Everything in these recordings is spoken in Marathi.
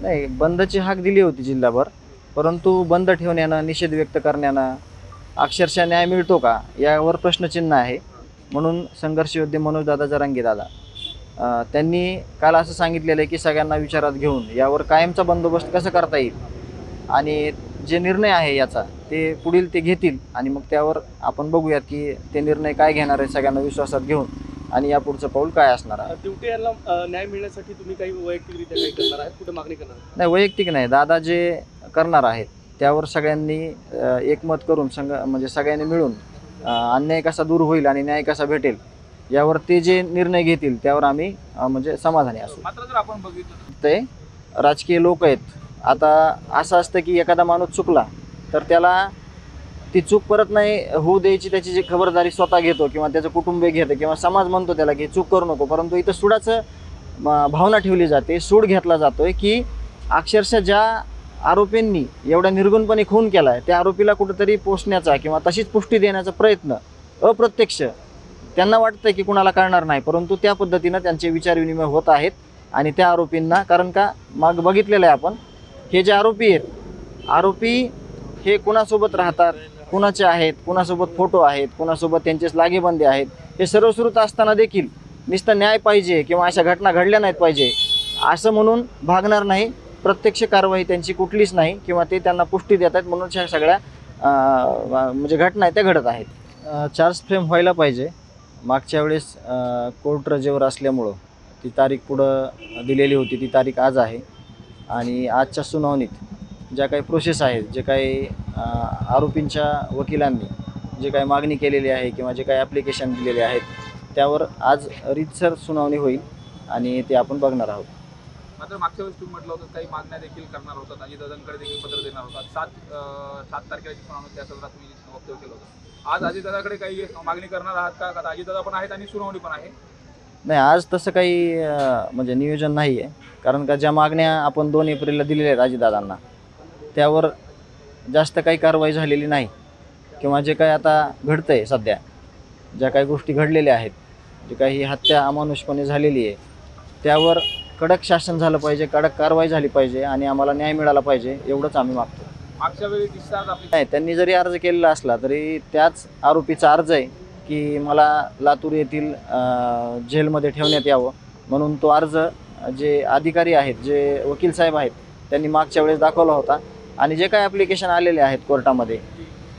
नाही, बंदची हाक दिली होती जिल्हाभर, परंतु बंद ठेवण्यानं, निषेध व्यक्त करण्यानं अक्षरशः न्याय मिळतो का यावर प्रश्नचिन्ह आहे. म्हणून संघर्ष योद्धे मनोजदादा जरांगे दादा त्यांनी काल असं सांगितलेलं आहे की सगळ्यांना विचारात घेऊन यावर कायमचा बंदोबस्त कसा करता येईल आणि जे निर्णय आहे याचा ते पुढील ते घेतील आणि मग त्यावर आपण बघूयात की ते निर्णय काय घेणार आहे सगळ्यांना विश्वासात घेऊन आणि यापुढचं पाऊल काय असणार आहे. दिवटे यांना न्याय मिळण्यासाठी तुम्ही काही वैयक्तिकरित्या काही करणार आहात, कुठे मागणी करणार आहात? नाही, वैयक्तिक नाही, दादा जे करणार आहेत त्यावर सगळ्यांनी एकमत करून म्हणजे सगळ्यांनी मिळून अन्याय कसा दूर होईल आणि न्याय कसा भेटेल यावर ते जे निर्णय घेतील त्यावर आम्ही म्हणजे समाधानी असू. मात्र जर आपण बघितलं ते राजकीय लोक आहेत. आता असं असतं की एखादा माणूस चुकला तर त्याला ती चूक परत नाही होऊ द्यायची, त्याची जी खबरदारी स्वतः घेतो किंवा त्याचं कुटुंब घेतं किंवा समाज म्हणतो त्याला की चूक करू नको, परंतु इथं सूडाचं भावना ठेवली जाते, सूड घेतला जातोय की अक्षरशः ज्या आरोपींनी एवढ्या निर्गुणपणे खून केला आहे त्या आरोपीला कुठंतरी पोचण्याचा किंवा तशीच पुष्टी देण्याचा प्रयत्न अप्रत्यक्ष त्यांना वाटतं की कुणाला कळणार नाही, परंतु त्या पद्धतीनं त्यांचे विचारविनिमय होत आहेत आणि त्या आरोपींना, कारण का माग बघितलेलं आहे आपण, हे जे आरोपी आहेत, आरोपी हे कुणासोबत राहतात, कुणाचे आहेत, कुणासोबत फोटो आहेत, कुणासोबत त्यांचेच लागेबंदे आहेत, हे सर्व सुरूच असताना देखील नुसतं न्याय पाहिजे किंवा अशा घटना घडल्या नाहीत पाहिजे असं म्हणून भागणार नाही. प्रत्यक्ष कारवाई त्यांची कुठलीच नाही किंवा ते त्यांना पुष्टी देत आहेत म्हणून ह्या सगळ्या म्हणजे घटना आहेत त्या घडत आहेत. चार्ज फ्रेम व्हायला पाहिजे. मागच्या वेळेस कोर्ट रजेवर असल्यामुळं ती तारीख पुढं दिलेली होती, ती तारीख आज आहे आणि आजच्या सुनावणीत ज्या काही प्रोसेस आहेत, जे काही आरोपींच्या वकिलांनी जे काही मागणी केलेली आहे किंवा जे काही ॲप्लिकेशन दिलेले आहेत त्यावर आज रीतसर सुनावणी होईल आणि ते आपण बघणार आहोत. मात्र मागच्या वेळेस तुम्ही म्हटलं होतं काही मागण्या देखील करणार होतात, अजितदादांकडे देखील पत्र देणार होतात. 7 तारखेला जी सुनावणी त्या संदर्भात तुम्ही वक्तव्य केलं होतं. आज अजितदादाकडे काही मागणी करणार आहात का? आता अजितदादा पण आहेत आणि सुनावणी पण आहे. नाही, आज तसं काही म्हणजे नियोजन नाही आहे, कारण का ज्या मागण्या आपण 2 एप्रिलला दिलेल्या आहेत अजितदादांना त्यावर जास्त काही कारवाई झालेली नाही किंवा जे काही आता घडतं आहे सध्या, ज्या काही गोष्टी घडलेल्या आहेत, जे काही हत्या अमानुषपणे झालेली आहे त्यावर कडक शासन झालं पाहिजे, कडक कारवाई झाली पाहिजे आणि आम्हाला न्याय मिळाला पाहिजे एवढंच आम्ही मागतो. मागच्या वेळी डिस्चार्ज नाही, त्यांनी जरी अर्ज केलेला असला तरी त्याच आरोपीचा अर्ज आहे की मला लातूर येथील जेलमध्ये ठेवण्यात यावं म्हणून तो अर्ज जे अधिकारी आहेत, जे वकील साहेब आहेत त्यांनी मागच्या वेळेस दाखवला होता आणि जे काही ॲप्लिकेशन आलेले आहेत कोर्टामध्ये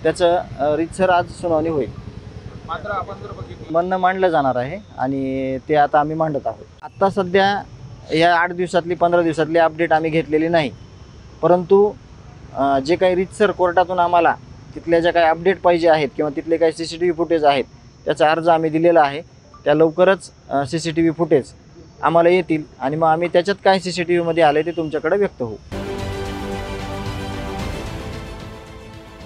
त्याचं रीतसर आज सुनावणी होईल. मात्र आपण जर बघितलं म्हणणं मांडलं जाणार आहे आणि ते आता आम्ही मांडत आहोत. आत्ता सध्या या 8 दिवसातली 15 दिवसातली अपडेट आम्ही घेतलेली नाही, परंतु जे काही रीतसर कोर्टातून आम्हाला तिथल्या ज्या काही अपडेट पाहिजे आहेत किंवा तिथले काही CCTV फुटेज आहेत त्याचा अर्ज आम्ही दिलेला आहे. त्या लवकरच CCTV फुटेज आम्हाला येतील आणि मग आम्ही त्याच्यात काय CCTVमध्ये आले ते तुमच्याकडे व्यक्त होऊ.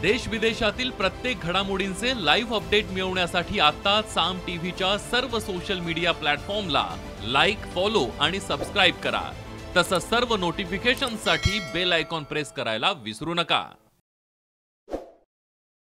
देश विदेशातील प्रत्येक घडामोडींचे लाईव्ह अपडेट मिळवण्यासाठी आता साम टीव्हीच्या सर्व सोशल मीडिया प्लॅटफॉर्मला लाईक, फॉलो आणि सबस्क्राईब करा. तसंच सर्व नोटिफिकेशनसाठी बेल आयकॉन प्रेस करायला विसरू नका.